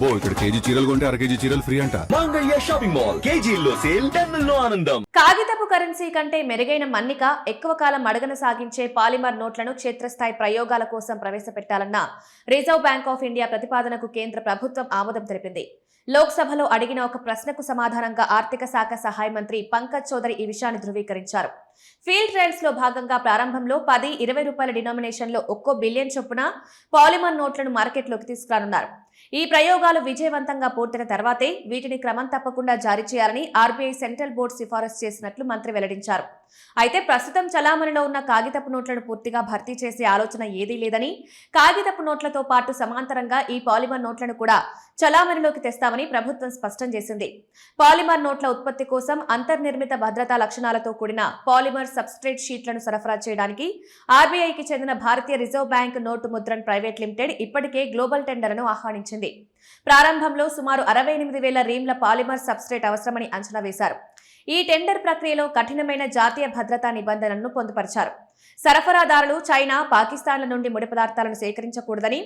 అబ్బో ఇక్కడ కేజీ చీరలు కొంటే అర కేజీ చీరలు ఫ్రీ అంట. మంగళ్య షాపింగ్ మాల్, కేజీల్లో సేల్, టన్నుల్లో ఆనందం. కాగితపు కరెన్సీ కంటే మెరుగైన మన్నిక, ఎక్కువ కాలం అడగన సాగించే పాలిమర్ నోట్లను క్షేత్రస్థాయి ప్రయోగాల కోసం ప్రవేశపెట్టాలన్న రిజర్వ్ బ్యాంక్ ఆఫ్ ఇండియా ప్రతిపాదనకు కేంద్ర ప్రభుత్వం ఆమోదం తెలిపింది. లోక్సభలో అడిగిన ఒక ప్రశ్నకు సమాధానంగా ఆర్థిక శాఖ సహాయ మంత్రి పంకజ్ చౌదరి ఈ విషయాన్ని ధృవీకరించారు. ఫీల్డ్ ట్రయల్స్ లో భాగంగా ప్రారంభంలో 10-20 రూపాయల డినామినేషన్ లో ఒక్కో బిలియన్ చొప్పున పాలిమర్ నోట్లను మార్కెట్లోకి తీసుకురానున్నారు. ఈ ప్రయోగాలు విజయవంతంగా పూర్తయిన తర్వాతే వీటిని క్రమం తప్పకుండా జారీ చేయాలని ఆర్బీఐ సెంట్రల్ బోర్డు సిఫారసు చేసినట్లు మంత్రి వెల్లడించారు. అయితే ప్రస్తుతం చలామణిలో ఉన్న కాగితపు నోట్లను పూర్తిగా భర్తీ చేసే ఆలోచన ఏదీ లేదని, కాగితపు నోట్లతో పాటు సమాంతరంగా ఈ పాలిమర్ నోట్లను కూడా చలామణిలోకి తెస్తామని ప్రభుత్వం స్పష్టం చేసింది. పాలిమర్ నోట్ల ఉత్పత్తి కోసం అంతర్నిర్మిత భద్రతా లక్షణాలతో కూడిన పాలిమర్ సబ్స్ట్రేట్ షీట్లను సరఫరా చేయడానికి ఆర్బీఐకి చెందిన Bharatiya reserve bank note Mudran private limited ఇప్పటికే గ్లోబల్ టెండర్ను ఆహ్వానించింది. ప్రారంభంలో సుమారు 68,000 రీమ్ల పాలిమర్ సబ్స్ట్రేట్ అవసరమని అంచనా వేశారు. ఈ టెండర్ ప్రక్రియలో కఠినమైన జాతీయ భద్రతా నిబంధనలను పొందుపరిచారు. సరఫరాదారులు చైనా, పాకిస్తాన్ల నుండి ముడి పదార్థాలను సేకరించకూడదని,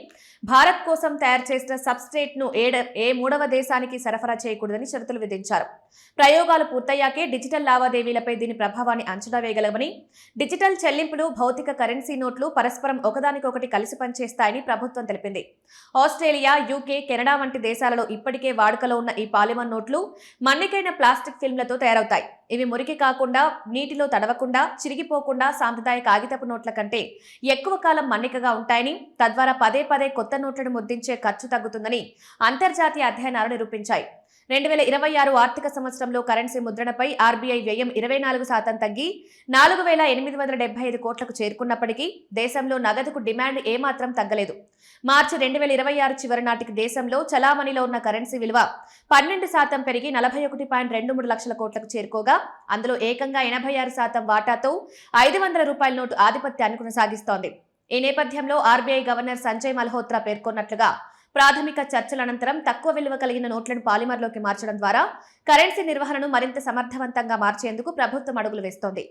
భారత్ కోసం తయారు చేసిన సబ్స్ట్రేట్ ను ఏ మూడవ దేశానికి సరఫరా చేయకూడదని షరతులు విధించారు. ప్రయోగాలు పూర్తయ్యాకే డిజిటల్ లావాదేవీలపై దీని ప్రభావాన్ని అంచనా వేయగలమని, డిజిటల్ చెల్లింపులు, భౌతిక కరెన్సీ నోట్లు పరస్పరం ఒకదానికొకటి కలిసి పనిచేస్తాయని ప్రభుత్వం తెలిపింది. ఆస్ట్రేలియా, యూకే, కెనడా వంటి దేశాలలో ఇప్పటికే వాడుకలో ఉన్న ఈ పాలిమర్ నోట్లు మన్నికైన ప్లాస్టిక్ ఫిల్మ్లతో తయారవుతాయి. ఇవి మురికి కాకుండా, నీటిలో తడవకుండా, చిరిగిపోకుండా సాంప్రదాయ కాగితపు నోట్ల కంటే ఎక్కువ కాలం మన్నికగా ఉంటాయని, తద్వారా పదే పదే కొత్త నోట్లను ముద్రించే ఖర్చు తగ్గుతుందని అంతర్జాతీయ అధ్యయనాలు నిరూపించాయి. 2026 ఆర్థిక సంవత్సరంలో కరెన్సీ ముద్రణపై ఆర్బీఐ వ్యయం 24% తగ్గి 4,875 కోట్లకు చేరుకున్నప్పటికీ దేశంలో నగదుకు డిమాండ్ ఏమాత్రం తగ్గలేదు. మార్చి 2026 చివరి నాటికి దేశంలో చలామణిలో ఉన్న కరెన్సీ విలువ 12% పెరిగి 41.23 లక్షల కోట్లకు చేరుకోగా, అందులో ఏకంగా 86% వాటాతో 500 రూపాయల నోటు ఆధిపత్యాన్ని కొనసాగిస్తోంది. ఈ నేపథ్యంలో ఆర్బీఐ గవర్నర్ సంజయ్ మల్హోత్రా పేర్కొన్నట్లుగా ప్రాథమిక చర్చల అనంతరం తక్కువ విలువ కలిగిన నోట్లను పాలిమర్లోకి మార్చడం ద్వారా కరెన్సీ నిర్వహణను మరింత సమర్థవంతంగా మార్చేందుకు ప్రభుత్వం అడుగులు వేస్తోంది.